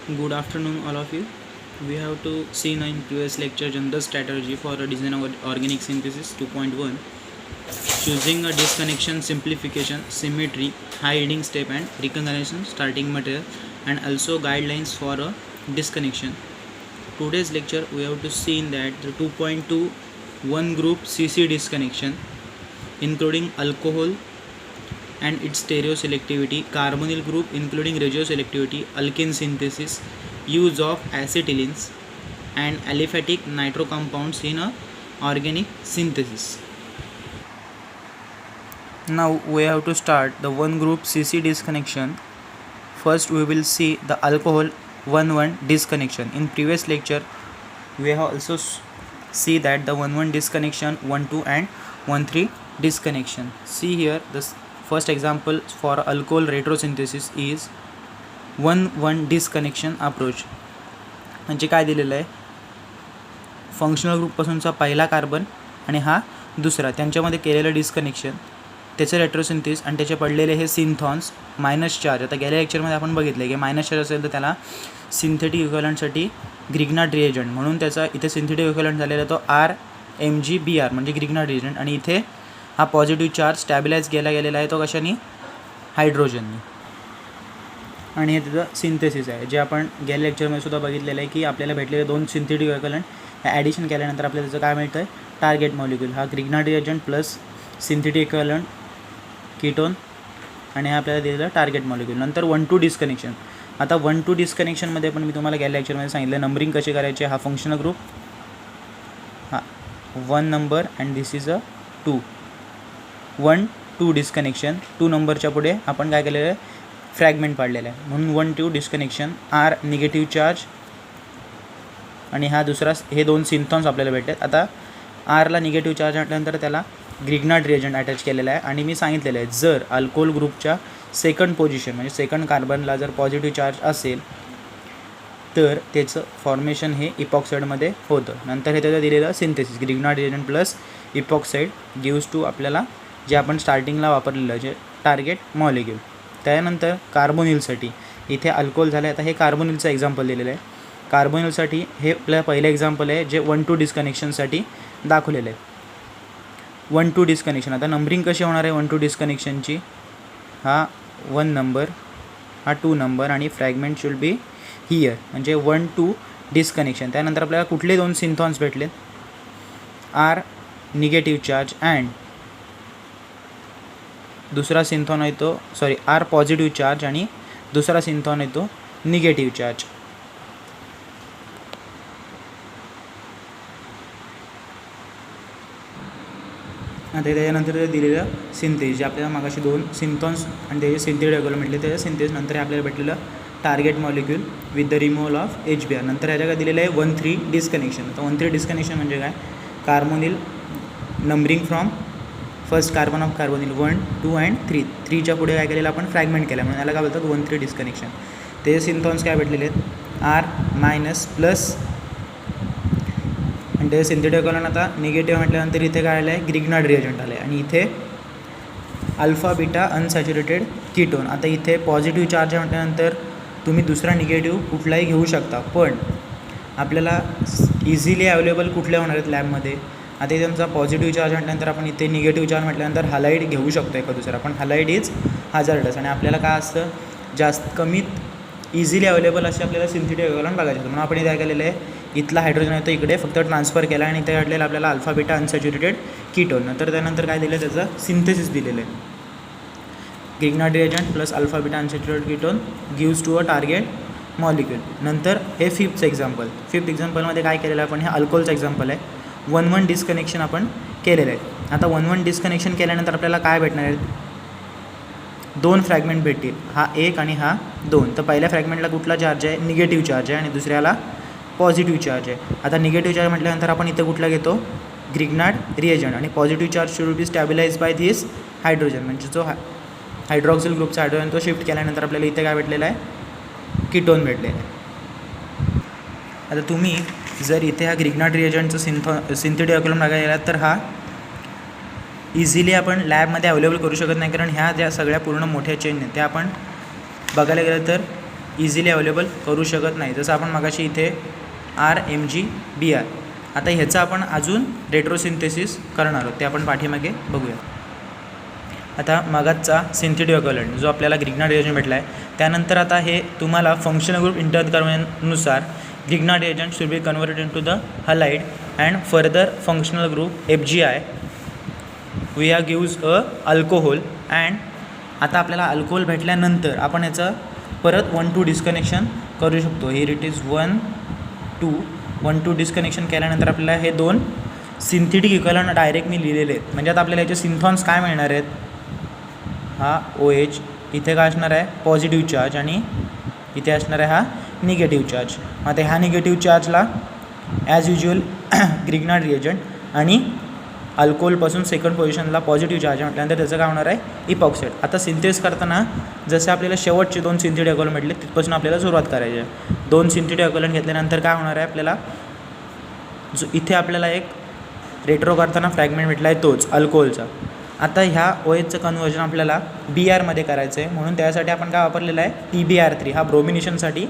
Good afternoon, all of you. We have to see in previous lecture general strategy for a design of organic synthesis 2.1, choosing a disconnection, simplification, symmetry, high yielding step, and reconciliation starting material, and also guidelines for a disconnection. Today's lecture we have to see in that the 2.2 one group CC disconnection, including alcohol and its stereoselectivity, carbonyl group including regioselectivity, alkene synthesis, use of acetylenes and aliphatic nitro compounds in a organic synthesis. Now we have to start the one group CC disconnection. First we will see the alcohol 1,1 disconnection. In previous lecture we have also see that the 1,1 disconnection, 1,2 and 1,3 disconnection. See here this first example for alcohol retrosynthesis is 1,1 disconnection approach. म्हणजे काय दिलेलं आहे, functional ग्रुपपासूनचा पहिला carbon आणि हा दुसरा त्यांच्यामध्ये केलेलं डिस्कनेक्शन, त्याचं रेट्रोसिंथेसिस आणि त्याचे पडलेले हे सिंथॉन्स मायनस चार्ज. आता गेल्या लेक्चरमध्ये आपण बघितलं की मायनस चार्ज असेल तर त्याला सिंथेटिक इक्विव्हॅलंटसाठी ग्रिग्नार्ड रिएजंट म्हणून त्याचा इथे सिंथेटिक इक्विव्हॅलंट झालेला तो RMgBr म्हणजे ग्रिग्नार्ड रिएजंट, आणि इथे हा पॉझिटिव्ह चार्ज स्टॅबिलाइज गेलेला आहे तो कशाने, हायड्रोजननी. आणि हे त्याचं सिंथेसिस आहे जे आपण गेल्या लेक्चरमध्ये सुद्धा बघितलेलं आहे की आपल्याला भेटलेले दोन सिंथेटिक इक्विव्हॅलंट ॲडिशन केल्यानंतर आपल्याला त्याचं काय मिळतं आहे, टार्गेट मॉलिक्यूल. हा Grignard reagent plus synthetic equivalent ketone आणि हा आपल्याला दिलेला टार्गेट मॉलिक्यूल. नंतर 1,2 डिस्कनेक्शन. आता 1,2 डिस्कनेक्शनमध्ये पण मी तुम्हाला गेल्या लेक्चरमध्ये सांगितलं नंबरिंग कशी करायची. हा फंक्शनल ग्रुप, हा 1 number and this is a 2. 1,2 disconnection, 2 नंबरच्या पुढे आपण काय केलेलं आहे, फ्रॅगमेंट पाडलेलं आहे म्हणून 1,2 डिस्कनेक्शन. R निगेटिव्ह चार्ज आणि हा दुसरा, हे दोन सिंथॉन्स आपल्याला भेटतात. आता Rला निगेटिव्ह चार्ज म्हटल्यानंतर त्याला ग्रिग्नार्ड रिएजंट अटॅच केलेला आहे आणि मी सांगितलेलं आहे जर अल्कोहोल ग्रुपच्या सेकंड पोझिशन म्हणजे सेकंड कार्बनला जर पॉझिटिव्ह चार्ज असेल तर त्याचं फॉर्मेशन हे इपॉक्साईडमध्ये होतं. नंतर हे त्याचं दिलेलं synthesis Grignard reagent plus epoxide gives to आपल्याला जे आपण स्टार्टिंगला वापरलेलं जे टार्गेट मॉलिक्यूल. त्यानंतर कार्बोनिलसाठी इथे अल्कोहोल झालं आहे. आता हे कार्बोनिलचं एक्झाम्पल दिलेलं आहे. कार्बोनिलसाठी हे आपलं पहिलं एक्झाम्पल आहे जे 1,2 डिस्कनेक्शनसाठी दाखवलेलं आहे. 1,2 डिस्कनेक्शन. आता नंबरिंग कशी होणार आहे 1,2 डिस्कनेक्शनची, हा 1 नंबर, हा 2 नंबर आणि फ्रॅगमेंट शुड बी हियर म्हणजे 1,2 डिस्कनेक्शन. त्यानंतर आपल्याला कुठले दोन सिंथॉन्स भेटले, R निगेटिव्ह चार्ज अँड दुसरा सिंथॉन येतो R पॉझिटिव्ह चार्ज आणि दुसरा सिंथॉन येतो निगेटिव्ह चार्ज. आता त्याच्यानंतर दिलेलं सिंथेसिस जे आपल्याला मागाशी दोन सिंथॉन्स आणि त्याचे सिंथेटिक इक्विव्हॅलंट म्हटले त्याच्या सिंथेसिस नंतर आपल्याला भेटलेलं target molecule with the removal of HBr. नंतर ह्याच्या काय दिलेलं आहे 1,3 डिस्कनेक्शन. आता 1,3 डिस्कनेक्शन म्हणजे काय, carbonyl numbering from first carbon of carbonyl 1, 2 and 3. 3च्या पुढे काय केलेलं आपण फ्रॅगमेंट केलं म्हणून याला काय बोलतात 1,3 डिस्कनेक्शन. त्याचे सिंथॉन्स काय भेटलेले आहेत R मायनस प्लस आणि ते सिंथेटिक इक्विव्हॅलंट आता निगेटिव्ह म्हटल्यानंतर इथे काय आलं आहे, ग्रिग्नार्ड रिएजंट आलं आहे आणि इथे अल्फा बीटा अनसॅच्युरेटेड कीटोन. आता इथे पॉझिटिव्ह चार्ज म्हटल्यानंतर तुम्ही दुसरा निगेटिव्ह कुठलाही घेऊ शकता, पण आपल्याला इझिली अवेलेबल कुठल्या होणार आहेत लॅबमध्ये. आता इथे तुमचा पॉझिटिव्ह चार्ज म्हटल्यानंतर आपण इथे निगेटिव्ह चार्ज म्हटल्यानंतर हलाईड घेऊ शकतो एका दुसरा, पण हलाईड इज हॅझार्डस आणि आपल्याला काय असतं जास्त कमीत इझिली अवेलेबल असे आपल्याला सिंथेटिक इक्विव्हॅलंट बघायचे होतं. म्हणून आपण इथे काय केलेलं आहे, इथला हायड्रोजन आहे तो इकडे फक्त ट्रान्सफर केला आणि इथे काढलेलं आपल्याला अल्फा बीटा अनसॅच्युरेटेड कीटोन. नंतर त्यानंतर काय दिलं त्याचं सिंथेसिस दिलेलं आहे Grignard reagent plus alpha beta unsaturated ketone gives to a target molecule. नंतर हे फिफ्थ एक्झाम्पलमध्ये काय केलेलं आहे आपण, हे अल्कोहोलचं एक्झाम्पल आहे. 1,1 डिस्कनेक्शन आपण केलेलं आहे. आता 1,1 डिस्कनेक्शन केल्यानंतर आपल्याला काय भेटणार आहेत, दोन फ्रॅगमेंट भेटतील, हा 1 आणि हा 2. तर पहिल्या फ्रॅगमेंटला कुठला चार्ज आहे, निगेटिव्ह चार्ज आहे आणि दुसऱ्याला पॉझिटिव्ह चार्ज आहे. आता निगेटिव्ह चार्ज म्हटल्यानंतर आपण इथे कुठला घेतो, ग्रिग्नार्ड रिएजंट आणि positive charge should be stabilise by this hydrogen म्हणजे जो हायड्रॉक्सिल ग्रुपचा हायड्रोजन तो शिफ्ट केल्यानंतर आपल्याला इथे काय भेटलेला आहे, कीटोन भेटलेलं आहे. आता तुम्ही जर इथे हा ग्रिग्नार्ड रिएजंटचं सिंथेटिक इक्विव्हॅलंट बघायला गेलात तर हा इझिली आपण लॅबमध्ये अवेलेबल करू शकत नाही, कारण ह्या ज्या सगळ्या पूर्ण मोठ्या चेन आहेत त्या आपण बघायला गेलं तर इझिली अवेलेबल करू शकत नाही, जसं आपण मगाशी इथे RMgBr. आता ह्याचं आपण अजून रेट्रोसिंथेसिस करणार आहोत, ते आपण पाठीमागे बघूया. आता मगाचा सिंथेटिक इक्विव्हॅलेंट जो आपल्याला ग्रिग्नार्ड रिएजंट भेटला आहे, त्यानंतर आता हे तुम्हाला फंक्शनल ग्रुप इंटरकन्व्हर्जननुसार Grignard reagent should be converted into the halide and further functional group FgI we are gives a alcohol. And आता आपल्याला अल्कोहोल भेटल्यानंतर आपण याचं परत 1-2 डिस्कनेक्शन करू शकतो. हिअर इट इज 1-2 डिस्कनेक्शन केल्यानंतर आपल्याला हे 2 सिंथेटिक इक्विव्हॅलेंट डायरेक्ट मी लिहिलेले आहेत. म्हणजे आता आपल्याला याचे सिंथॉन्स काय मिळणार आहेत, हा OH इथे काय असणार आहे पॉझिटिव्ह चार्ज आणि इथे असणार आहे हा निगेटिव्ह चार्ज. आता ह्या निगेटिव्ह चार्जला ॲज युज्युअल ग्रिग्नार्ड रिएजंट आणि अल्कोहोलपासून सेकंड पोझिशनला पॉझिटिव्ह चार्ज म्हटल्यानंतर त्याचं काय होणार आहे इपॉक्साईड. आता सिंथेस करताना जसे आपल्याला शेवटचे 2 सिंथेटिक इक्विव्हॅलेंट भेटले तिथपासून आपल्याला सुरुवात करायची आहे. 2 सिंथेटिक इक्विव्हॅलेंट घेतल्यानंतर काय होणार आहे आपल्याला, जो इथे आपल्याला एक रेट्रो करताना फ्रॅगमेंट भेटला आहे तोच अल्कोहोलचा. आता ह्या OHचं कन्वर्जन आपल्याला BR करायचं आहे, म्हणून त्यासाठी आपण काय वापरलेलं आहे PbR3. हा ब्रोमिनेशनसाठी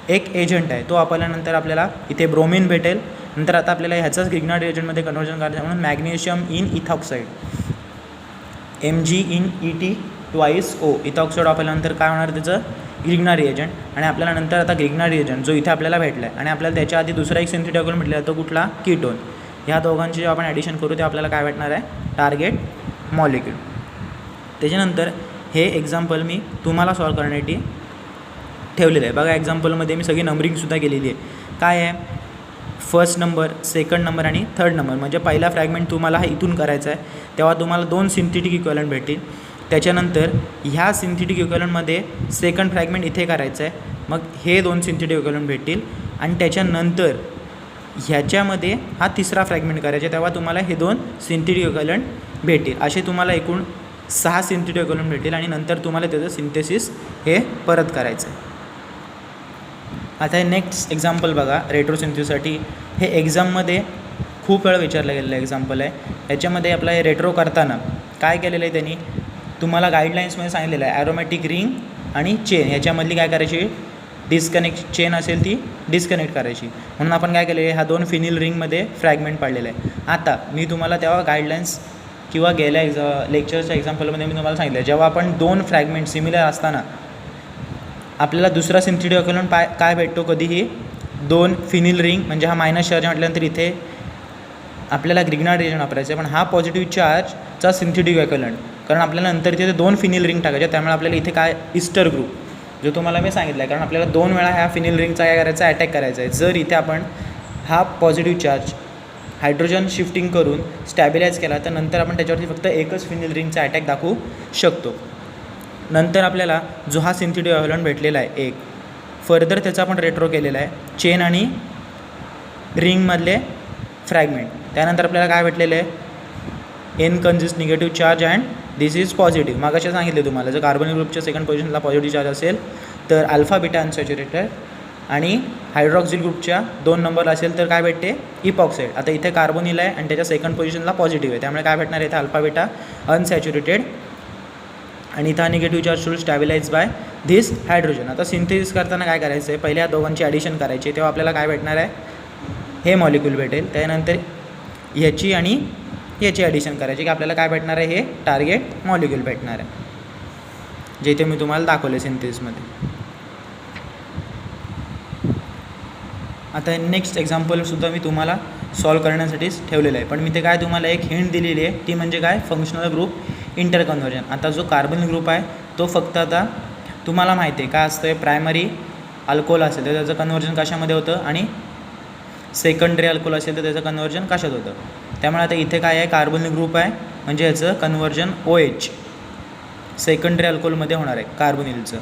एक एजंट आहे, तो वापरल्यानंतर आपल्याला इथे ब्रोमिन भेटेल. नंतर आता आपल्याला ह्याचाच ग्रिग्नार्ड रिएजंटमध्ये कन्वर्जन करायचं आहे, म्हणून मॅग्नेशियम इन इथॉक्साईड Mg(E)2O इथॉक्साईड वापरल्यानंतर काय होणार त्याचं ग्रिग्नार्ड रिएजंट. आणि आपल्याला नंतर आता ग्रिग्नार्ड रिएजंट जो इथे आपल्याला भेटला आहे आणि आपल्याला त्याच्या आधी दुसरा एक सिंथेटिक इक्विव्हॅलेंट भेटला आहे तो कुठला कीटोन. ह्या दोघांची जेव्हा आपण ॲडिशन करू ते आपल्याला काय भेटणार आहे टार्गेट मॉलिक्यूल. त्याच्यानंतर हे एक्झाम्पल मी तुम्हाला सॉल्व करण्यासाठी ठेवलेलं आहे. बघा एक्झाम्पलमध्ये मी सगळी नंबरिंगसुद्धा केलेली आहे. काय आहे फर्स्ट नंबर, सेकंड नंबर आणि थर्ड नंबर. म्हणजे पहिला फ्रॅगमेंट तुम्हाला हा इथून करायचा आहे, तेव्हा तुम्हाला 2 सिंथेटिक इक्विव्हॅलेंट भेटतील. त्याच्यानंतर ह्या सिंथेटिक इक्विव्हॅलेंटमध्ये सेकंड फ्रॅगमेंट इथे करायचं आहे, मग हे 2 सिंथेटिक इक्विव्हॅलेंट भेटतील. आणि त्याच्यानंतर ह्याच्यामध्ये हा तिसरा फ्रॅगमेंट करायचा आहे, तेव्हा तुम्हाला हे 2 सिंथेटिक इक्विव्हॅलेंट भेटतील. असे तुम्हाला एकूण 6 सिंथेटिक इक्विव्हॅलेंट भेटतील आणि नंतर तुम्हाला त्याचं सिंथेसिस हे परत करायचं आहे. आता हे नेक्स्ट एक्झाम्पल बघा रेट्रोसिंथेसिससाठी. हे एक्झाममध्ये खूप वेळा विचारलं गेलेलं एक्झाम्पल आहे. याच्यामध्ये आपलं हे रेट्रो करताना काय केलेलं आहे त्यांनी तुम्हाला गाईडलाईन्समध्ये सांगितलेलं आहे ॲरोमॅटिक रिंग आणि चेन याच्यामधली काय करायची डिस्कनेक्ट चेन असेल ती डिस्कनेक्ट करायची. म्हणून आपण काय केलं आहे ह्या 2 फिनिल रिंगमध्ये फ्रॅगमेंट पाडलेलं आहे. आता मी तुम्हाला तेव्हा गाईडलाईन्स किंवा गेल्या लेक्चरच्या एक्झाम्पलमध्ये मी तुम्हाला सांगितलं जेव्हा आपण 2 फ्रॅगमेंट सिमिलर असताना आपल्याला दुसरा सिंथेटिक इक्विव्हॅलेंट काय भेटतो कधीही 2 फिनिल रिंग म्हणजे हा मायनस चार्ज म्हटल्यानंतर इथे आपल्याला ग्रिग्नार्ड रिएजंट वापरायचं आहे, पण हा पॉझिटिव्ह चार्जचा सिंथेटिक इक्विव्हॅलेंट कारण आपल्याला नंतर तिथे 2 फिनिल रिंग टाकायचे. त्यामुळे आपल्याला इथे काय इस्टर ग्रुप जो तुम्हाला मी सांगितलं आहे, कारण आपल्याला 2 वेळा ह्या फिनिल रिंगचा काय करायचा अटॅक करायचा आहे. जर इथे आपण हा पॉझिटिव्ह चार्ज हायड्रोजन शिफ्टिंग करून स्टॅबिलाइज केला तर नंतर आपण त्याच्यावरती फक्त एकच फिनिल रिंगचा अटॅक दाखवू शकतो. नंतर आपल्याला जो हा सिंथेटिक इक्विव्हॅलेंट भेटलेला आहे एक फर्दर त्याचा आपण रेट्रो केलेला आहे चेन आणि रिंगमधले फ्रॅगमेंट. त्यानंतर आपल्याला काय भेटलेलं आहे an consist negative charge and this is positive. मागाशी सांगितले तुम्हाला जर कार्बन ग्रुपच्या सेकंड पोझिशनला पॉझिटिव्ह चार्ज असेल तर अल्फा बीटा अनसॅच्युरेटेड आणि हायड्रॉक्सिल ग्रुपच्या 2 नंबरला असेल तर काय भेटते इपॉक्साईड. आता इथे कार्बोनिल आहे आणि त्याच्या सेकंड पोझिशनला पॉझिटिव्ह आहे, त्यामुळे काय भेटणार इथे अल्फा बीटा अनसॅच्युरेटेड आणि इथं negative charge should stabilise by this hydrogen. आता सिंथेसिस करताना काय करायचं आहे पहिले या दोघांची ॲडिशन करायची, तेव्हा आपल्याला काय भेटणार आहे हे मॉलिक्यूल भेटेल. त्यानंतर ह्याची आणि याची ॲडिशन करायची की आपल्याला काय भेटणार आहे हे टार्गेट मॉलिक्यूल भेटणार आहे, जे इथे मी तुम्हाला दाखवले सिंथेसिसमध्ये. आता नेक्स्ट एक्झाम्पलसुद्धा मी तुम्हाला सॉल्व करण्यासाठीच ठेवलेलं आहे, पण मी ते काय तुम्हाला एक हिंट दिलेली आहे ती म्हणजे काय फंक्शनल ग्रुप इंटरकन्वर्जन. आता जो कार्बन ग्रुप आहे तो फक्त आता तुम्हाला माहिती आहे काय असतं आहे प्रायमरी अल्कोहोल असेल तर त्याचं कन्वर्जन कशामध्ये होतं आणि सेकंडरी अल्कोहोल असेल तर त्याचं कन्वर्जन कशात होतं. त्यामुळे आता इथे काय आहे कार्बन ग्रुप आहे म्हणजे याचं कन्वर्जन OH सेकंडरी अल्कोहोलमध्ये होणार आहे कार्बोनिलचं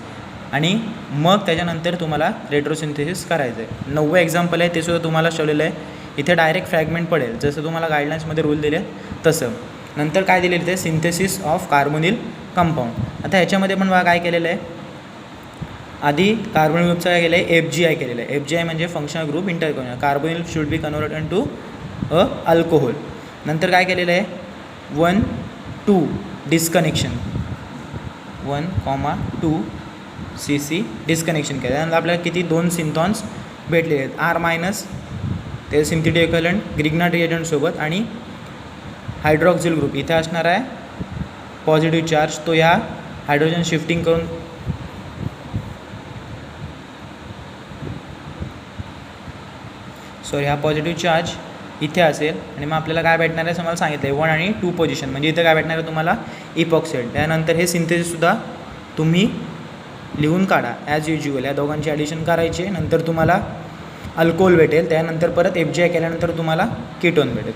आणि मग त्याच्यानंतर तुम्हाला रेट्रोसिंथेसिस करायचं आहे. 9वं एक्झाम्पल आहे ते सुद्धा तुम्हाला ठेवलेलं आहे. इथे डायरेक्ट फ्रॅगमेंट पडेल जसं तुम्हाला गाईडलाईन्समध्ये रूल दिले तसं. नंतर काय दिलेलं ते सिंथेसिस ऑफ कार्बोनिल कंपाऊंड. आता ह्याच्यामध्ये पण बघा काय केलेलं आहे आधी कार्बन ग्रुपचं काय केलं आहे FgI केलेलं आहे. FgI म्हणजे functional group interconversion carbonyl should be converted into a alcohol. नंतर काय केलेलं आहे 1-2 डिस्कनेक्शन 1,2 CC डिस्कनेक्शन केलं. त्यानंतर आपल्याला किती 2 सिंथॉन्स भेटलेले आहेत, R मायनस ते सिंथेटिक इक्विव्हॅलंट ग्रिग्नार्ड रिएजंटसोबत आणि हायड्रॉक्सिल ग्रुप इथे असणार आहे पॉझिटिव्ह चार्ज, तो या हायड्रोजन शिफ्टिंग करून हा पॉझिटिव्ह चार्ज इथे असेल आणि मग आपल्याला काय भेटणार आहे तुम्हाला सांगितलं आहे 1 आणि 2 पोझिशन, म्हणजे इथे काय भेटणार आहे तुम्हाला इपॉक्साईड. त्यानंतर हे सिंथेसिससुद्धा तुम्ही लिहून काढा ॲज युज्युअल. या दोघांची ॲडिशन करायचे, नंतर तुम्हाला अल्कोहोल भेटेल, त्यानंतर परत FGI केल्यानंतर तुम्हाला कीटोन भेटेल.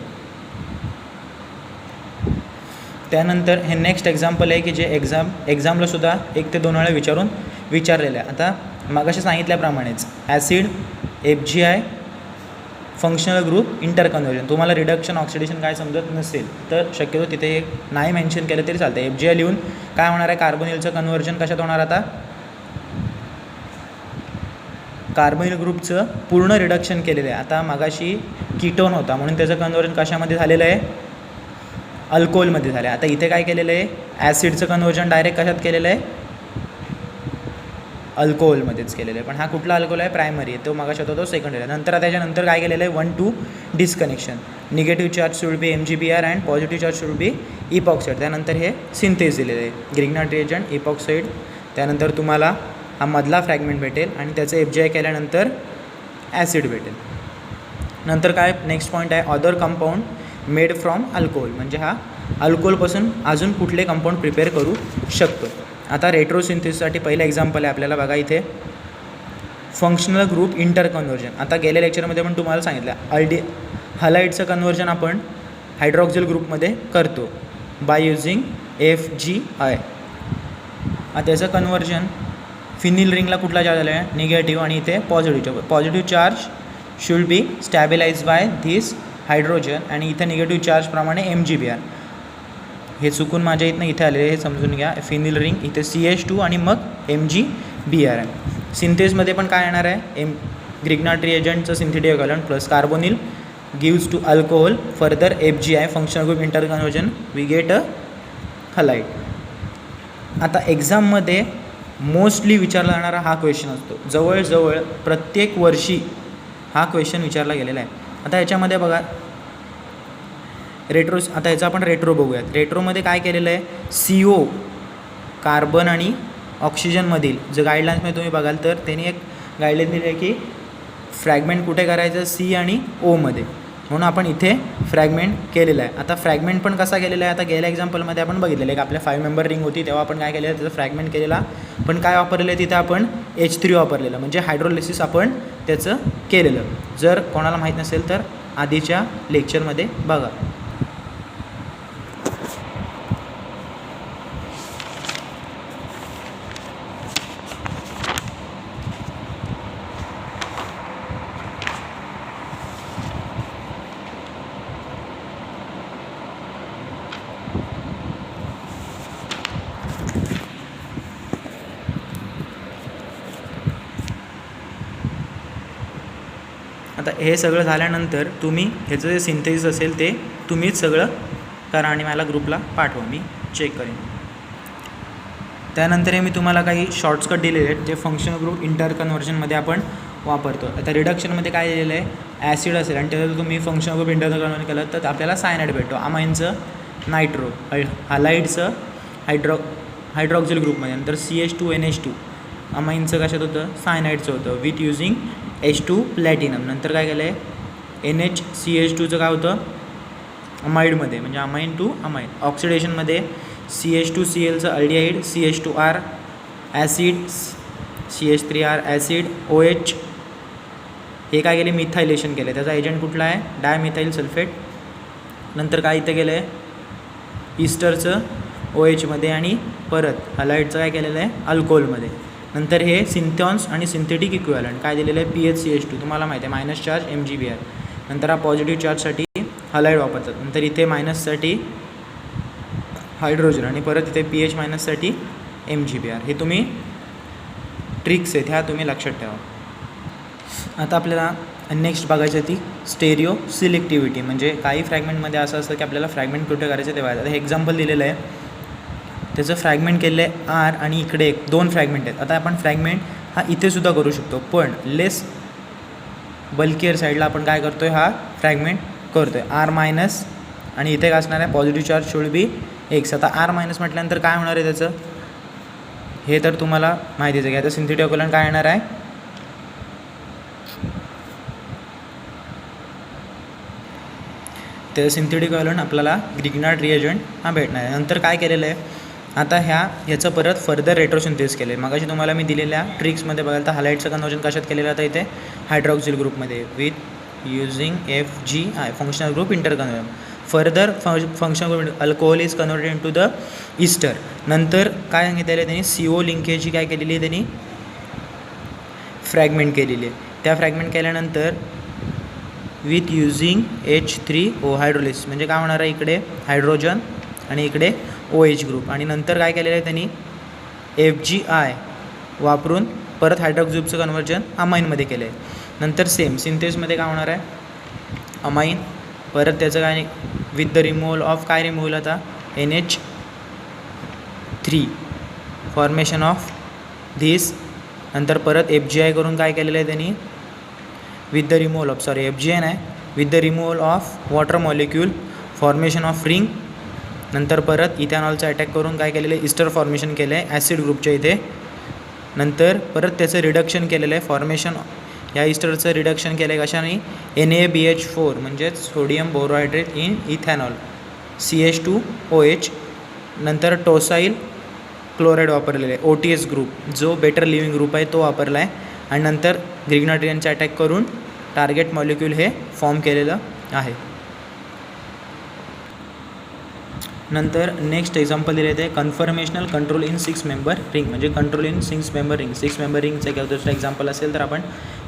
त्यानंतर हे नेक्स्ट एक्झाम्पल आहे की जे एक्झामला सुद्धा 1 ते 2 वेळा विचारलेलं आहे. आता मागाशी सांगितल्याप्रमाणेच acid, FGI, functional group, interconversion. तुम्हाला रिडक्शन ऑक्सिडेशन काय समजत नसेल तर शक्यतो तिथे नाही मेन्शन केलं तरी चालतं. FGI लिहून काय होणार आहे, कार्बोनिलचं कन्व्हर्जन कशात होणार, आता कार्बोनिल ग्रुपचं पूर्ण रिडक्शन केलेलं आहे. आता मागाशी कीटोन होता म्हणून त्याचं कन्व्हर्जन कशामध्ये झालेलं आहे, अल्कोहोलमध्ये झालं आहे. आता इथे काय केलेलं आहे, ॲसिडचं कन्व्हर्जन डायरेक्ट कशात केलेलं आहे, अल्कोहोलमध्येच केलेलं आहे. पण हा कुठला अल्कोहोल आहे, प्रायमरी आहे, तो मागाशी होता तो सेकंडरी आहे. नंतर त्याच्यानंतर काय केलेलं आहे, 1-2 disconnection. Negative charge should be MgBr and positive charge should be epoxide. त्यानंतर हे सिंथेस दिलेलं आहे, ग्रिग्नार्ड रिएजंट, इपॉक्साईड. त्यानंतर तुम्हाला हा मधला फ्रॅगमेंट भेटेल आणि त्याचं FGI केल्यानंतर ॲसिड भेटेल. नंतर काय नेक्स्ट पॉईंट आहे, other compound made from alcohol, म्हणजे हा अल्कोहोलपासून अजून कुठले कंपाऊंड प्रिपेअर करू शकतो. आता रेट्रोसिंथेसिससाठी पहिलं एक्झाम्पल आहे आपल्याला बघा इथे, फंक्शनल ग्रुप इंटर कन्व्हर्जन. आता गेल्या लेक्चरमध्ये पण तुम्हाला सांगितलं हलाईडचं कन्व्हर्जन आपण हायड्रॉक्सिल ग्रुपमध्ये करतो बाय युझिंग FGI. त्याचं कन्व्हर्जन फिनिल रिंगला कुठला चार्ज आला आहे, निगेटिव्ह, आणि इथे positive charge should be stabilise by this hydrogen, आणि इथे निगेटिव्ह चार्जप्रमाणे MgBr. हे चुकून माझ्या इथनं इथे आलेले हे समजून घ्या. फिनिल रिंग इथे CH2 आणि मग MgBr आहे. सिंथेसमध्ये पण काय येणार आहे, ग्रिग्नार्ड रिएजंटचं synthetic equivalent plus carbonyl gives to alcohol, further FGI functional group interconversion, we get a halide. आता एक्झाममध्ये मोस्टली विचारला जाणारा हा क्वेश्चन असतो, जवळजवळ प्रत्येक वर्षी हा क्वेश्चन विचारला गेलेला आहे. आता याच्यामध्ये बघा आता याचा आपण रेट्रो बघूयात. रेट्रोमध्ये काय केलेलं आहे, CO कार्बन आणि ऑक्सिजनमधील जे गाईडलाईन्समध्ये तुम्ही बघाल तर त्यांनी एक गाईडलाईन दिली आहे की फ्रॅगमेंट कुठे करायचं, C आणि Oमध्ये, म्हणून आपण इथे फ्रॅगमेंट केलेलं आहे. आता फ्रॅगमेंट पण कसा केलेला आहे, आता गेल्या एक्झाम्पलमध्ये आपण बघितलेलं आहे की आपल्या 5 मेंबर रिंग होती तेव्हा आपण काय केलेलं आहे, त्याचं फ्रॅगमेंट केलेला, पण काय वापरलेलं आहे तिथे आपण H3 वापरलेलं, म्हणजे हायड्रोलिसिस आपण त्याचं केलेलं. जर कोणाला माहीत नसेल तर आधीच्या लेक्चरमध्ये बघा. आता हे सगळं झाल्यानंतर तुम्ही ह्याचं जे सिंथेसिस असेल ते तुम्हीच सगळं करा आणि मला ग्रुपला पाठवा, मी चेक करेन. त्यानंतर हे मी तुम्हाला काही शॉर्टकट दिलेले आहेत जे फंक्शनल ग्रुप इंटर कन्व्हर्जनमध्ये आपण वापरतो. आता रिडक्शनमध्ये काय दिलेलं आहे, ॲसिड असेल आणि त्याचं तुम्ही फंक्शनल ग्रुप इंटर कन्व्हर्जन केलं तर आपल्याला सायनाइड भेटतो, अमाईनचं नायट्रो, हलाईडचं हायड्रॉक्सिल ग्रुपमध्ये, नंतर CH2NH2 अमाईनचं कशात होतं, सायनाइडचं होतं विथ युझिंग H2 प्लॅटिनम. नंतर काय केलं आहे, NHCH2चं काय होतं, अमाईडमध्ये, म्हणजे अमाईन टू अमाईन. ऑक्सिडेशनमध्ये CH2Clचं aldehyde, CH2R acid, CH3R acid, OH हे काय केले, मिथायलेशन केलं. त्याचा एजंट कुठला आहे, डायमिथाईल सल्फेट. नंतर काय इथं केलं आहे, ईस्टरचं OHमध्ये आणि परत हलाईडचं काय केलेलं आहे, अल्कोहोलमध्ये. नंतर हे सिंथॉन्स आणि सिंथेटिक इक्विव्हॅलंट काय दिलेलं आहे, PHCH2 तुम्हाला माहिती आहे, मायनस चार्ज MgBr. नंतर हा पॉझिटिव्ह चार्जसाठी हलाईड वापरतात. नंतर इथे मायनससाठी हायड्रोजन आणि परत इथे PH मायनससाठी MgBr. हे तुम्ही ट्रिक्स आहेत, ह्या तुम्ही लक्षात ठेवा. आता आपल्याला नेक्स्ट बघायची ती स्टेरिओ सिलेक्टिव्हिटी, म्हणजे काही फ्रॅगमेंटमध्ये असं असतं की आपल्याला फ्रॅगमेंट कुठे करायचं तेव्हा. आता हे एक्झाम्पल दिलेलं आहे, त्याचं फ्रॅगमेंट केलं आहे आर आणि इकडे एक 2 फ्रॅगमेंट आहेत. आता आपण फ्रॅगमेंट हा इथेसुद्धा करू शकतो, पण लेस बल्कियर साईडला आपण काय करतो आहे, हा फ्रॅगमेंट करतो आहे आर मायनस आणि इथे काय असणार आहे, positive charge should B x. आता आर मायनस म्हटल्यानंतर काय होणार आहे त्याचं, हे तर तुम्हाला माहितीच आहे की आता सिंथेटिक इक्विव्हॅलेंट काय येणार आहे, ते सिंथेटिक इक्विव्हॅलेंट आपल्याला ग्रिग्नार्ड रिएजंट हा भेटणार आहे. नंतर काय केलेलं आहे, आता ह्याचं परत फर्दर रेट्रोसिंथेसिस केलं आहे. मगाशी तुम्हाला मी दिलेल्या ट्रिक्समध्ये बघायला तर हायलाईटचं कन्वर्जन कशात केलेलं आता इथे हायड्रॉक्सिल ग्रुपमध्ये with using FgI functional group interconversion. Further functional group alcohol is converted in to the ester. नंतर काय सांगितलेलं आहे त्यांनी, CO लिंकेजची काय केलेली आहे त्यांनी, फ्रॅगमेंट केलेली आहे. त्या फ्रॅगमेंट केल्यानंतर विथ युझिंग H3O हायड्रोलिस म्हणजे काय होणार आहे, इकडे हायड्रोजन आणि इकडे OH ग्रुप. आणि नंतर काय केलेलं आहे त्यांनी, FgI वापरून परत हायड्रॉक्सिलचं कन्वर्जन अमाईनमध्ये केलं आहे. नंतर सेम सिंथेसमध्ये काय होणार आहे, अमाईन परत त्याचं काय विथ द रिमूव्हल ऑफ काय रिमूव्हल आता NH3 फॉर्मेशन ऑफ धिस. नंतर परत FgI करून काय केलेलं आहे त्यांनी, with the removal of FgI नाही, with the removal of water molecule formation of ring. नंतर परत इथॅनॉलचा अटॅक करून काय केलेलं आहे, इस्टर फॉर्मेशन केलं आहे ॲसिड ग्रुपच्या इथे. नंतर परत त्याचं रिडक्शन केलेलं आहे, फॉर्मेशन या इस्टरचं रिडक्शन केलं आहे कशाने, NaBH4 म्हणजेच सोडियम बोरोहायड्रेट इन इथॅनॉल CH2OH. नंतर टोसाईल क्लोराईड वापरलेलं आहे OTS ग्रुप, जो बेटर लिव्हिंग ग्रुप आहे तो वापरला आहे. आणि नंतर ग्रिग्नार्ड रिएजंटचा अटॅक करून टार्गेट मॉलिक्यूल हे फॉर्म केलेलं आहे. नंतर नेक्स्ट एक्झाम्पल दिले ते conformational control in 6 member ring म्हणजे control in 6 member ring. 6 member रिंगचं किंवा दुसरं एक्झाम्पल असेल तर आपण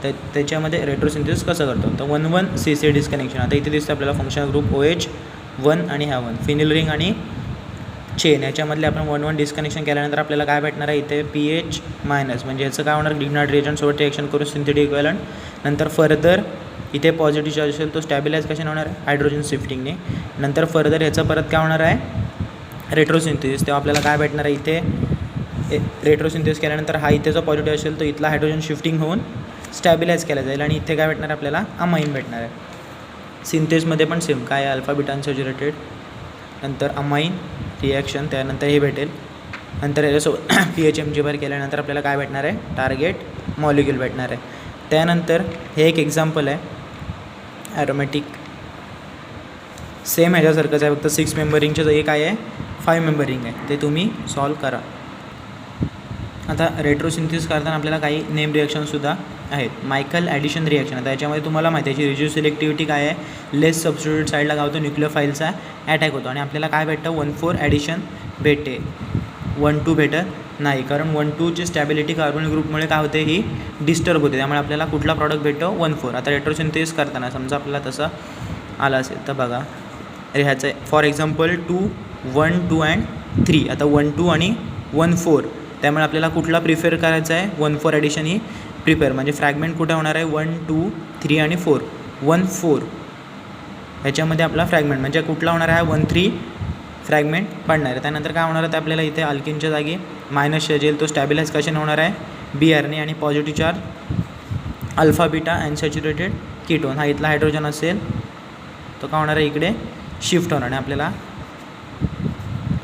त्याच्यामध्ये रेट्रोसिंथेसिस कसं करतो. तर 1,1 CC डिस्कनेक्शन. आता इथे दिसतं आपल्याला फंक्शनल ग्रुप OH1 आणि हा 1 फिनिल रिंग आणि चेन याच्यामधले आपण 1,1 डिस्कनेक्शन केल्यानंतर आपल्याला काय भेटणार आहे, इथे pH मायनस म्हणजे याचं काय होणार, ग्रिग्नार्ड रिएजंटसोबत रिएक्शन करून सिंथेटिक इक्विव्हॅलेंट. नंतर फर्दर इथे पॉझिटिव्ह चार्ज असेल तो स्टॅबिलाइज कशाने होणार आहे, हायड्रोजन शिफ्टिंगने. नंतर फर्दर याचं परत काय होणार आहे, रेट्रोसिंथेसिस. तेव्हा आपल्याला काय भेटणार आहे, इथे रेट्रोसिंथेसिस केल्यानंतर हा इथेचा पॉझिटिव्ह असेल तो इथला हायड्रोजन शिफ्टिंग होऊन स्टॅबिलाइज केला जाईल आणि इथे काय भेटणार आपल्याला, अमाईन भेटणार आहे. सिंथेसमध्ये पण सेम काय आहे, अल्फा बीटा अनसॅच्युरेटेड नंतर अमाईन रिॲक्शन, त्यानंतर हे भेटेल. नंतर याच्यासोबत PHMG बार केल्यानंतर आपल्याला काय भेटणार आहे, टार्गेट मॉलिक्यूल भेटणार आहे. त्यानंतर हे एक एक्झाम्पल आहे ॲरोमॅटिक, सेम ह्याच्यासारखंच आहे, फक्त 6 मेंबर रिंगचं एक काय आहे 5 मेंबर रिंग आहे, ते तुम्ही सॉल्व करा. आता रेट्रोसिंथेसिस करताना आपल्याला काही नेम रिॲक्शनसुद्धा आहेत. Michael addition reaction. आता याच्यामध्ये तुम्हाला माहिती आहे याची रिड्यूस सिलेक्टिव्हिटी काय आहे, लेस सबस्टिट्यूट साईडला काय होतं, न्यूक्लियोफाईलचा अटॅक होतो आणि आपल्याला काय भेटतं 1,4 ॲडिशन भेटते, 1,2 भेटत नाही. कारण 1,2ची स्टॅबिलिटी कार्बन ग्रुपमुळे काय होते, ही डिस्टर्ब होते. त्यामुळे आपल्याला कुठला प्रॉडक्ट भेटतो 1,4. आता रेट्रोसिंथेसिस करताना समजा आपल्याला तसं आला असेल तर बघा ह्याचं फॉर एक्झाम्पल 2, 1, 2 अँड 3. आता 1, 2 आणि 1, 4 त्यामुळे आपल्याला कुठला प्रिफेअर करायचा आहे, 1,4 ॲडिशन ही प्रिपेअर म्हणजे फ्रॅगमेंट कुठे होणार आहे, 1, 2, 3 आणि 4. 1, 4 ह्याच्यामध्ये आपला फ्रॅगमेंट म्हणजे कुठला होणार आहे, 1, 3 फ्रॅगमेंट पडणार आहे. त्यानंतर काय होणार आहे, आपल्याला इथे अल्किनच्या जागी मायनस शेजेल तो स्टॅबिलाइज कशाने होणार आहे, BRने आणि positive charge alpha beta unsaturated ketone हा इथला हायड्रोजन असेल तो काय होणार आहे, इकडे शिफ्ट होणार आणि आपल्याला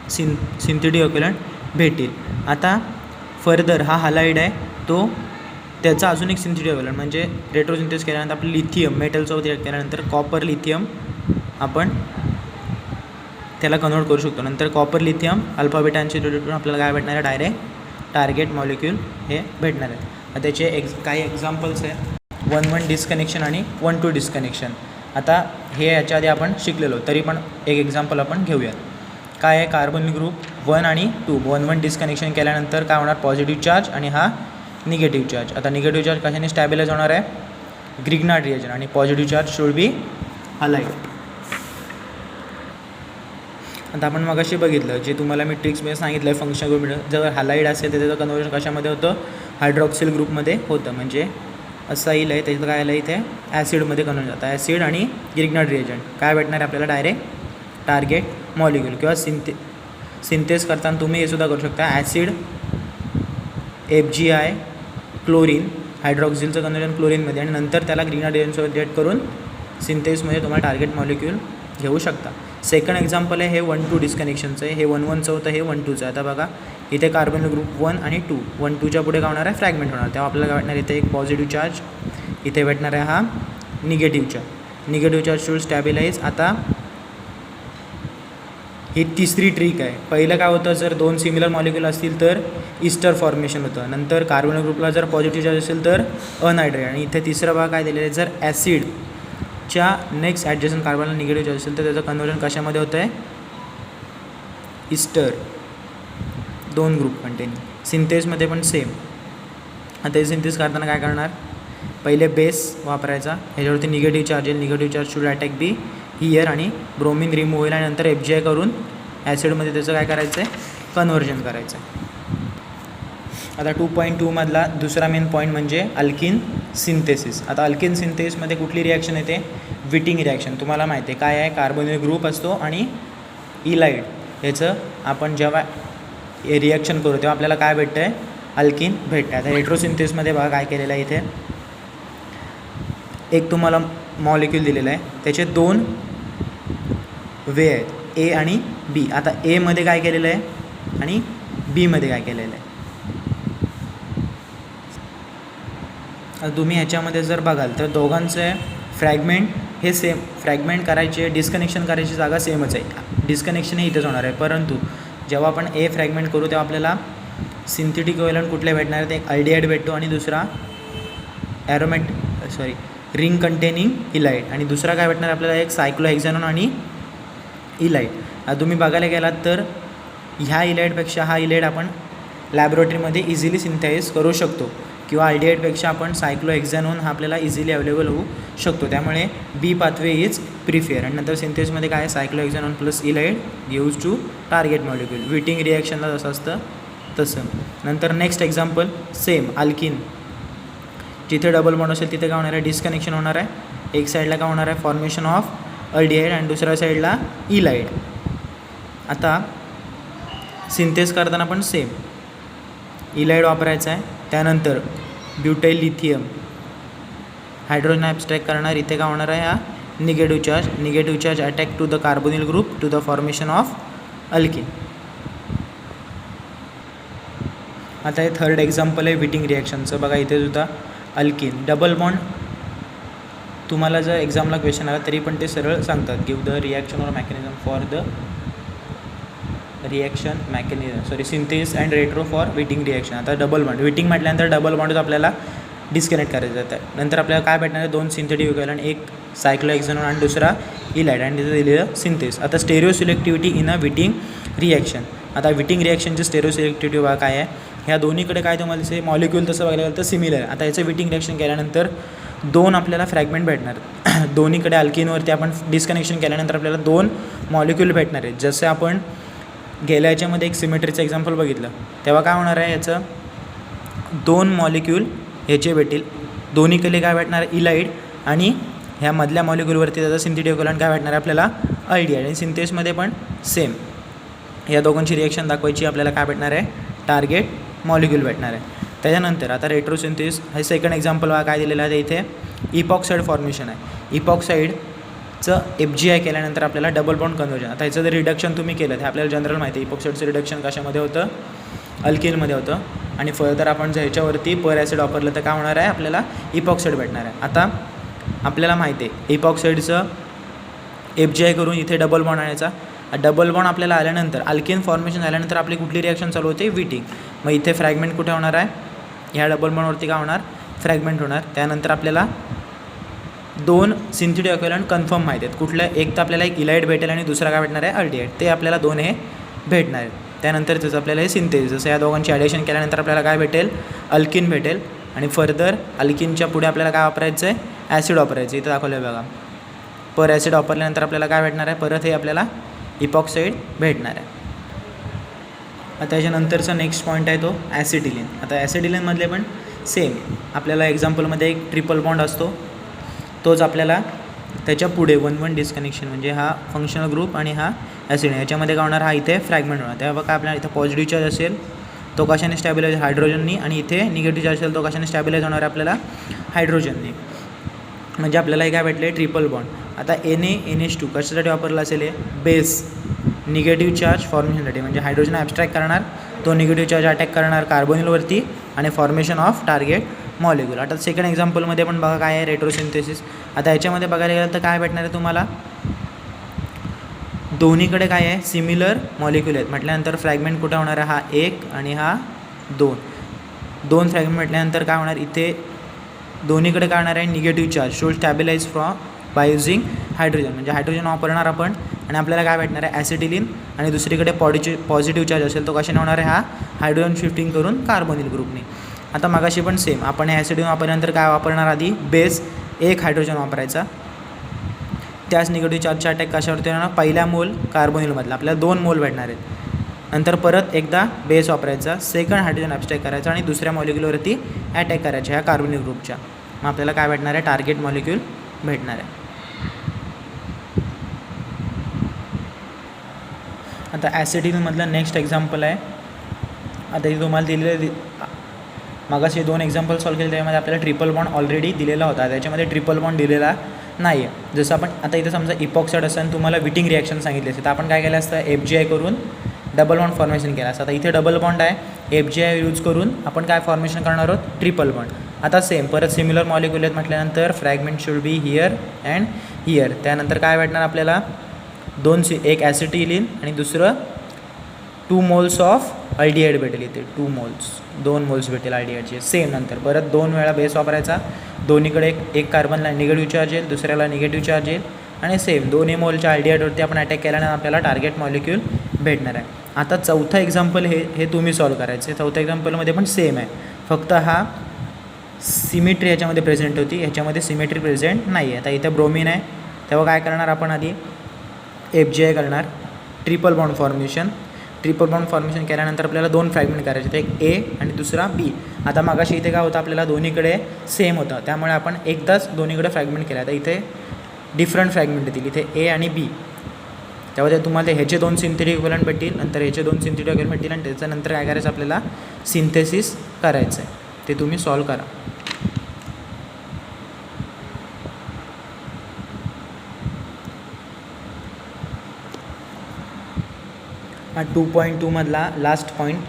सिंथेटिक इक्विव्हॅलेंट भेटेल. आता फर्दर हा हलाईड आहे तो त्याचा अजून एक सिंथेटिक इक्विव्हॅलेंट म्हणजे रेट्रोसिंथेसिस केल्यानंतर आपलं लिथियम मेटलसोबत रिॲक्ट केल्यानंतर कॉपर लिथियम आपण त्याला कन्वर्ट करू शकतो. नंतर copper lithium alpha beta unsaturated आपल्याला काय भेटणार आहे, डायरेक्ट टार्गेट मॉलिक्यूल हे भेटणार आहे. त्याचे काही एक्झाम्पल्स आहे 1,1 डिस्कनेक्शन आणि 1,2 डिस्कनेक्शन. आता हे याच्या आधी आपण शिकलेलो तरी पण एक एक्झाम्पल आपण घेऊयात. काय आहे, कार्बन ग्रुप 1 आणि 2 1,1 डिस्कनेक्शन केल्यानंतर काय होणार, पॉझिटिव्ह चार्ज आणि हा निगेटिव्ह चार्ज. आता निगेटिव्ह चार्ज कशाने स्टॅबिलाइज होणार आहे, ग्रिग्नार्ड रिएजंट आणि positive charge should B halide. आता आपण मगाशी बघितलं जे तुम्हाला मी ट्रिक्समध्ये सांगितलं आहे फंक्शन ग्रुप जर हलाईड असेल तर त्याचं कन्वर्जन कशामध्ये होतं, हायड्रॉक्सिल ग्रुपमध्ये होतं. म्हणजे असं येईल आहे त्याचं काय आलं इथे ॲसिडमध्ये कन्वर्ट जातं. ॲसिड आणि ग्रिग्नार्ड रिएजंट काय भेटणार आहे आपल्याला, डायरेक्ट टार्गेट मॉलिक्यूल किंवा सिंथेस करताना तुम्ही हे सुद्धा करू शकता. ॲसिड FgI क्लोरीन हायड्रॉक्झिलचं कन्वर्जन क्लोरीनमध्ये आणि नंतर त्याला ग्रीन रिएक्शनसोबत रिएक्ट करून सिंथेसमध्ये तुम्हाला टार्गेट मॉलिक्यूल घेऊ शकता. सेकंड एक्झाम्पल आहे हे 1-2 डिस्कनेक्शनचं आहे. हे 1-1चं होतं, हे 1-2चं. आता बघा इथे कार्बन ग्रुप 1 आणि 2, 1-2च्या पुढे काय होणार आहे, फ्रॅगमेंट होणार. तेव्हा आपल्याला काय भेटणार, इथे एक पॉझिटिव्ह चार्ज, इथे भेटणार आहे हा निगेटिव्ह चार्ज टू स्टॅबिलाइज. आता ही तिसरी ट्रिक आहे. पहिलं काय होतं, जर 2 सिमिलर मॉलिक्यूल असतील तर इस्टर फॉर्मेशन होतं. नंतर कार्बन ग्रुपला जर पॉझिटिव्ह चार्ज असेल तर अनहायड्रेट. आणि इथे तिसरा भाग काय दिलेला आहे, जर ॲसिडच्या नेक्स्ट ॲडजस्टंट कार्बनला निगेटिव्ह चार्ज असेल तर त्याचं कन्वर्जन कशामध्ये होतं आहे, इस्टर 2 ग्रुप कंटेनिंग. सिंथेसमध्ये पण सेम. आता हे सिंथेस करताना काय करणार, पहिले बेस वापरायचा, ह्याच्यावरती निगेटिव्ह चार्ज येईल, negative charge should attack be here आणि ब्रोमिन रिमूव्ह होईल आणि नंतर FgI करून ॲसिडमध्ये त्याचं काय करायचं आहे, कन्वर्जन करायचं आहे. आता 2.2 मधला दुसरा मेन पॉईंट म्हणजे अल्किन सिंथेसिस. आता अल्किन सिंथेसिसमध्ये कुठली रिॲक्शन येते, विटिंग रिॲक्शन. तुम्हाला माहिती आहे काय आहे, कार्बोनिल ग्रुप असतो आणि इलाइड, ह्याचं आपण जेव्हा रिॲक्शन करू तेव्हा आपल्याला काय भेटतं आहे, अल्किन भेटतं. आता हेट्रोसिंथेसिसमध्ये बघा काय केलेलं आहे, इथे एक तुम्हाला मॉलिक्यूल दिलेला आहे, त्याचे 2 वे आहेत, A आणि B. आता Aमध्ये काय केलेलं आहे आणि Bमध्ये काय केलेलं आहे. आता तुम्ही ह्याच्यामध्ये जर बघाल तर दोघांचं फ्रॅगमेंट हे सेम, फ्रॅगमेंट करायचे, डिस्कनेक्शन करायची जागा सेमच आहे, डिस्कनेक्शन हे इथेच होणार आहे. परंतु जेव्हा आपण A फ्रॅगमेंट करू तेव्हा आपल्याला सिंथेटिक इक्विव्हॅलंट कुठले भेटणार आहेत, एक अल्डिहाइड भेटतो आणि दुसरा रिंग कंटेनिंग इलाइड आणि दुसरा काय भेटणार आपल्याला, एक सायक्लोहेक्झॅनोन आणि इलाइड. आता तुम्ही बघायला गेलात तर ह्या इलाइडपेक्षा हा इलाइड आपण लॅबोरेटरीमध्ये इझिली सिंथेसाइज करू शकतो किंवा अल्डिहाइडपेक्षा आपण सायक्लोहेक्झॅनोन हा आपल्याला इझिली अवेलेबल होऊ शकतो. त्यामुळे B पाथवे इज प्रिफेअर. आणि नंतर सिंथेसमध्ये काय, cyclohexanone plus ylide gives to target molecule. Wittig रिॲक्शनला जसं असतं तसं. नंतर नेक्स्ट एक्झाम्पल सेम अल्किन, जिथे डबल बॉन्ड असेल तिथे काय होणार आहे, डिस्कनेक्शन होणार आहे. एक साईडला काय होणार आहे, फॉर्मेशन ऑफ अल्डिहाइड आणि दुसऱ्या साईडला इलाइड. आता सिंथेस करताना पण सेम इलाइड वापरायचा आहे. त्यानंतर ब्युटाइल लिथियम हायड्रोजन ॲब्स्ट्रॅक्ट करणार, इथे काय होणार आहे, हा negative charge attack to the carbonyl group to the formation of alkene. आता हे थर्ड एक्झाम्पल आहे विटिंग रिॲक्शनचं. बघा इथे सुद्धा अल्किन डबल बॉन्ड, तुम्हाला जर एक्झामला क्वेश्चन आला तरी पण ते सरळ सांगतात, give the reaction or mechanism for the synthesis and retro for Wittig reaction. आता डबल बॉन्ड, विटिंग म्हटल्यानंतर डबल बॉन्डच आपल्याला डिस्कनेक्ट करायचं जातं. नंतर आपल्याला काय भेटणार आहे, 2 सिंथेटिक इक्विव्हॅलंट, एक सायक्लोहेक्झॅनोन आणि दुसरा इलाइड आणि तिथं दिलेलं सिंथेस. आता stereoselectivity in a Wittig reaction. आता विटिंग रिॲक्शनची स्टेरिओ सिलेक्टिव्हिटी बघा काय आहे, ह्या दोन्हीकडे काय तुम्हाला दिसे, मॉलिक्यूल तसं बघायला गेलं तर सिमिलर आहे. आता याचं विटिंग रिॲक्शन केल्यानंतर 2 आपल्याला फ्रॅगमेंट भेटणार. दोन्हीकडे अल्किनवरती आपण डिस्कनेक्शन केल्यानंतर आपल्याला 2 मॉलिक्यूल भेटणार आहेत. जसे आपण गेल्या याच्यामध्ये एक सिमेट्रीचं एक्झाम्पल बघितलं तेव्हा काय होणार आहे, याचं 2 मॉलिक्यूल ह्याचे भेटेल, दोन्हीकडे काय भेटणार, इलाइड आणि ह्या मधल्या मॉलिक्यूलवरती त्याचा सिंथेटिक इक्विव्हॅलंट काय भेटणार आहे आपल्याला, अल्डिहाइड. आणि सिंथेसमध्ये पण सेम या दोघांची रिॲक्शन दाखवायची, आपल्याला काय भेटणार आहे, टार्गेट मॉलिक्यूल भेटणार आहे. त्याच्यानंतर आता रेट्रोसिंथेसिस हे सेकंड एक्झाम्पल काय दिलेलं आहे, इथे इपॉक्साईड फॉर्मेशन आहे. इपॉक्साईडचं FgI केल्यानंतर आपल्याला डबल बॉन्ड कन्वर्जन. आता ह्याचं जर रिडक्शन तुम्ही केलं ते आपल्याला जनरल माहिती आहे, इपॉक्साईडचं रिडक्शन कशामध्ये होतं, अल्किनमध्ये होतं. आणि फर्दर आपण जर ह्याच्यावरती पर ॲसिड वापरलं तर काय होणार आहे, आपल्याला इपॉक्साईड भेटणार आहे. आता आपल्याला माहिती आहे इपॉक्साईडचं FgI करून इथे डबल बॉन्ड आणायचा. डबल बॉन्ड आपल्याला आल्यानंतर अल्किन फॉर्मेशन झाल्यानंतर आपली कुठली रिॲक्शन चालू होते, विटिंग. मग इथे फ्रॅगमेंट कुठे होणार आहे, ह्या डबल बॉन्डवरती काय होणार, फ्रॅगमेंट होणार. त्यानंतर आपल्याला 2 सिंथेटिक इक्विव्हॅलंट कन्फर्म माहिती आहेत. कुठलं, एक तर आपल्याला एक इलाइड भेटेल आणि दुसरा काय भेटणार आहे, अल्डिहाइड. ते आपल्याला 2 हे भेटणार आहेत. त्यानंतर त्याचं आपल्याला हे सिंथेसिस, जसं या दोघांची ॲडिशन केल्यानंतर आपल्याला काय भेटेल, अल्किन भेटेल. आणि फर्दर अल्किनच्या पुढे आपल्याला काय वापरायचं आहे, ॲसिड वापरायचं. इथं दाखवलं आहे बघा, पर ॲसिड वापरल्यानंतर आपल्याला काय भेटणार आहे, परत हे आपल्याला इपॉक्साईड भेटणार आहे. आता त्याच्यानंतरचा नेक्स्ट पॉईंट आहे तो ॲसिटिलिन. आता ॲसिटिलिनमधले पण सेम आपल्याला एक्झाम्पलमध्ये एक ट्रिपल बॉन्ड असतो, तोच आपल्याला त्याच्या पुढे 1-1 डिस्कनेक्शन म्हणजे हा फंक्शनल ग्रुप आणि हा ॲसिड याच्यामध्ये काय होणार, हा इथे फ्रॅगमेंट होणार. तेव्हा काय आपल्याला इथं पॉझिटिव्ह चार्ज असेल तो कशाने स्टॅबिलाइज, हायड्रोजननी, आणि इथे निगेटिव्ह चार्ज असेल तो कशाने स्टॅबिलाइज होणार आहे आपल्याला, हायड्रोजनने. म्हणजे आपल्याला हे काय भेटले, ट्रिपल बॉन्ड. आता NaNH2 कशासाठी वापरला असेल, बेस निगेटिव्ह चार्ज फॉर्मेशनसाठी. म्हणजे हायड्रोजन ॲब्स्ट्रॅक्ट करणार, तो निगेटिव्ह चार्ज अटॅक करणार कार्बोनिलवरती आणि फॉर्मेशन ऑफ टार्गेट मॉलिक्यूल. आता सेकंड एक्झाम्पलमध्ये पण बघा काय आहे, रेट्रोसिंथेसिस. आता याच्यामध्ये बघायला गेलं तर काय भेटणार आहे तुम्हाला, दोन्हीकडे काय आहे, सिमिलर मॉलिक्यूल आहेत म्हटल्यानंतर फ्रॅगमेंट कुठं होणार आहे, हा 1 आणि हा 2 फ्रॅगमेंट म्हटल्यानंतर काय होणार, इथे दोन्हीकडे काय होणार आहे, negative charge should stabilise from by using hydrogen. म्हणजे हायड्रोजन वापरणार आपण आणि आपल्याला काय भेटणार आहे, ॲसिटिलीन, आणि दुसरीकडे पॉझिटिव्ह चार्ज असेल तो कशाने होणार आहे, हा हायड्रोजन शिफ्टिंग करून कार्बोनिल ग्रुपने. आता मगाशी पण सेम, आपण हे ॲसिडिन वापरल्यानंतर काय वापरणार, आधी बेस 1 हायड्रोजन वापरायचा, त्याच निगेटिव्ह चार्जचा अटॅक कशावरती होणार, पहिल्या मोल कार्बोनिलमधला आपल्याला 2 मोल भेटणार आहेत. नंतर परत एकदा बेस वापरायचा, सेकंड हायड्रोजन ॲब्स्ट्रॅक्ट करायचा आणि दुसऱ्या मॉलिक्यूलवरती अटॅक करायच्या ह्या कार्बोनिल ग्रुपच्या. मग आपल्याला काय भेटणार आहे, टार्गेट मॉलिक्यूल भेटणार आहे. आता ॲसिडिनमधलं नेक्स्ट एक्झाम्पल आहे. आता इथे तुम्हाला दिलेलं, मागाशी 2 एक्झाम्पल सॉल्व केले त्यामध्ये आपल्याला ट्रिपल बॉन्ड ऑलरेडी दिलेला होता, त्याच्यामध्ये ट्रिपल बॉन्ड दिलेला नाही आहे. जसं आपण आता इथं समजा इपॉक्साइड असताना तुम्हाला विटिंग रिॲक्शन सांगितली असते, तर आपण काय केलं असतं, FGI करून डबल बॉन्ड फॉर्मेशन केलं असतं. आता इथे डबल बॉन्ड आहे, FGI यूज करून आपण काय फॉर्मेशन करणार आहोत, ट्रिपल बॉन्ड. आता सेम परत सिमिलर मॉलिक्यूल आहेत म्हटल्यानंतर fragment should be here and here. त्यानंतर काय भेटणार आपल्याला, एक ॲसिटिलीन आणि दुसरं 2 मोल्स ऑफ अल्डिहाइड भेटेल. इथे 2 मोल्स भेटेल अल्डिहाइडचे. सेम नंतर परत 2 वेळा बेस वापरायचा, दोन्हीकडे एक कार्बनला निगेटिव्ह चार्ज येईल, दुसऱ्याला निगेटिव्ह चार्ज येईल, आणि सेम 2 मोलच्या अल्डिहाइडवरती आपण अटॅक केल्यानंतर आपल्याला टार्गेट मॉलिक्यूल भेटणार आहे. आता चौथा एक्झाम्पल हे तुम्ही सॉल्व करायचं. चौथ्या एक्झाम्पलमध्ये पण सेम आहे, फक्त हा सिमेट्री याच्यामध्ये प्रेझेंट होती, ह्याच्यामध्ये सिमेट्री प्रेझेंट नाही आहे. आता इथं ब्रोमिन आहे, तेव्हा काय करणार आपण, आधी FGI करणार, ट्रिपल बॉन्ड फॉर्मेशन केल्यानंतर आपल्याला 2 फ्रॅगमेंट करायचे, एक A आणि दुसरा B. आता मागाशी इथे काय होतं, आपल्याला दोन्हीकडे सेम होतं, त्यामुळे आपण एकदाच दोन्हीकडे फ्रॅगमेंट केलं. आता इथे डिफरंट फ्रॅगमेंट येतील, इथे A आणि B. तेव्हा ते तुम्हाला ह्याचे 2 सिंथेटिक इक्विव्हॅलेंट भेटतील, नंतर ह्याचे 2 सिंथेटिक इक्विव्हॅलेंट भेटतील, आणि त्याच्यानंतर काय करायचं, आपल्याला सिंथेसिस करायचं आहे. ते तुम्ही सॉल्व करा. हा 2.2 मधला लास्ट पॉईंट,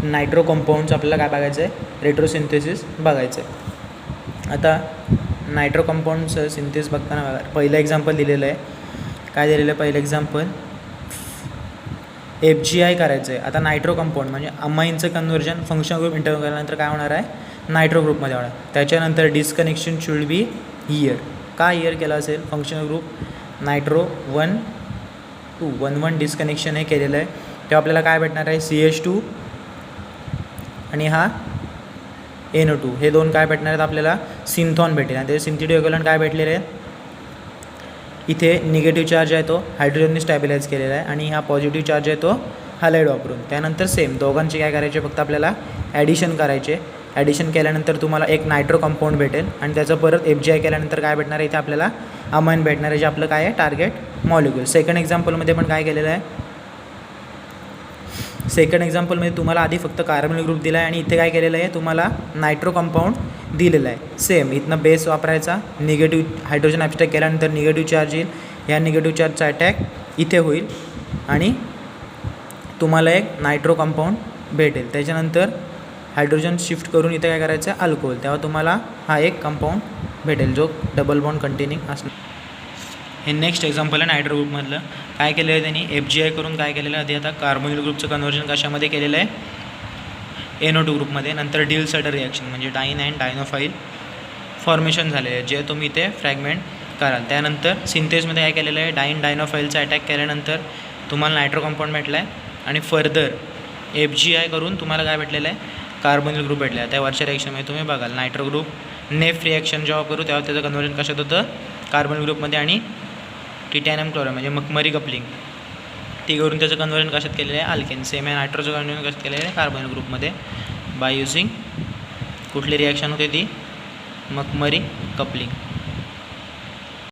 नायट्रो कंपाऊंड्स आपल्याला काय बघायचं आहे, रेट्रोसिंथेसिस बघायचं आहे. आता नायट्रो कंपाऊंडचं सिंथेसिस बघताना बघा, पहिलं एक्झाम्पल दिलेलं आहे. काय दिलेलं आहे पहिलं एक्झाम्पल, FGI करायचं आहे. आता नायट्रो कंपाऊंड म्हणजे अमाईनचं कन्व्हर्जन फंक्शन ग्रुप इंटरव्यू केल्यानंतर काय होणार आहे, नायट्रो ग्रुपमध्ये होणार. त्याच्यानंतर डिस्कनेक्शन शुड बी हिअर. का हिअर केलं असेल, फंक्शनल ग्रुप नायट्रो 1 डिस्कनेक्शन हे केलेलं आहे. तेव्हा आपल्याला काय भेटणार आहे, CH2 आणि हा NO2 हे 2 काय भेटणार आहेत आपल्याला, सिंथॉन भेटेल. आणि ते सिंथेटिक इक्विव्हॅलेंट काय भेटलेले आहेत, इथे निगेटिव्ह चार्ज आहे तो हायड्रोजनने स्टॅबिलाइज केलेला आहे, आणि हा पॉझिटिव्ह चार्ज आहे तो हॅलाइड वापरून. त्यानंतर सेम दोघांचे काय करायचे, फक्त आपल्याला ॲडिशन करायचे. ॲडिशन केल्यानंतर तुम्हाला एक नायट्रो कंपाऊंड भेटेल, आणि त्याचं परत FGI केल्यानंतर काय भेटणार आहे, इथे आपल्याला अमाइन भेटणार आहे, जे आपलं काय आहे, टार्गेट मॉलिक्यूल. सेकंड एक्झाम्पलमध्ये पण काय केलेलं आहे, सेकंड एक्झाम्पलमध्ये तुम्हाला आधी फक्त कार्बोनिल ग्रुप दिला आहे, आणि इथे काय केलेलं आहे, तुम्हाला नायट्रो कंपाऊंड दिलेलं आहे. सेम इथनं बेस वापरायचा, निगेटिव्ह हायड्रोजन ॲब्स्ट्रॅक्ट केल्यानंतर निगेटिव्ह चार्ज येईल, ह्या निगेटिव्ह चार्जचा अटॅक इथे होईल, आणि तुम्हाला एक नायट्रो कंपाऊंड भेटेल. त्याच्यानंतर हायड्रोजन शिफ्ट करून इथे काय करायचं आहे, अल्कोहोल. तेव्हा तुम्हाला हा एक कंपाऊंड भेटेल जो डबल बॉन्ड कंटेनिंग असणार. हे नेक्स्ट एक्झाम्पल आहे नायट्रो ग्रुपमधलं. काय केलं आहे त्यांनी, FGI करून काय केलेलं आहे, आधी आता कार्बोनिल ग्रुपचं कन्व्हर्जन कशामध्ये केलेलं आहे, NO2 ग्रुपमध्ये. नंतर डिल सटर रिॲक्शन म्हणजे डाईन अँड डायनोफाईल फॉर्मेशन झालेलं आहे, जे तुम्ही इथे फ्रॅगमेंट कराल. त्यानंतर सिंथेसमध्ये काय केलेलं आहे, डायनोफाईलचा अटॅक केल्यानंतर तुम्हाला नायट्रो कंपाऊंड भेटला आहे, आणि फर्दर FGI करून तुम्हाला काय भेटलेलं आहे, कार्बोनिल ग्रुप भेटला आहे. त्या वरच्या रिॲक्शनमध्ये तुम्ही बघाल नायट्रो ग्रुप नेफ रिॲक्शन जेव्हा करू तेव्हा त्याचं कन्व्हर्जन कशात होतं, कार्बोनिल ग्रुपमध्ये, आणि टिटॅनियम क्लोराईड म्हणजे मखमरी कपलिंग ती करून त्याचं कन्व्हर्जन कशात केलेलं आहे, अल्केन. सेम आहे नायट्रोचं कन्व्हर्जन कशात केलेलं आहे, कार्बोनिल ग्रुपमध्ये, बाय युझिंग कुठली रिॲक्शन होते ती, मखमरी कपलिंग.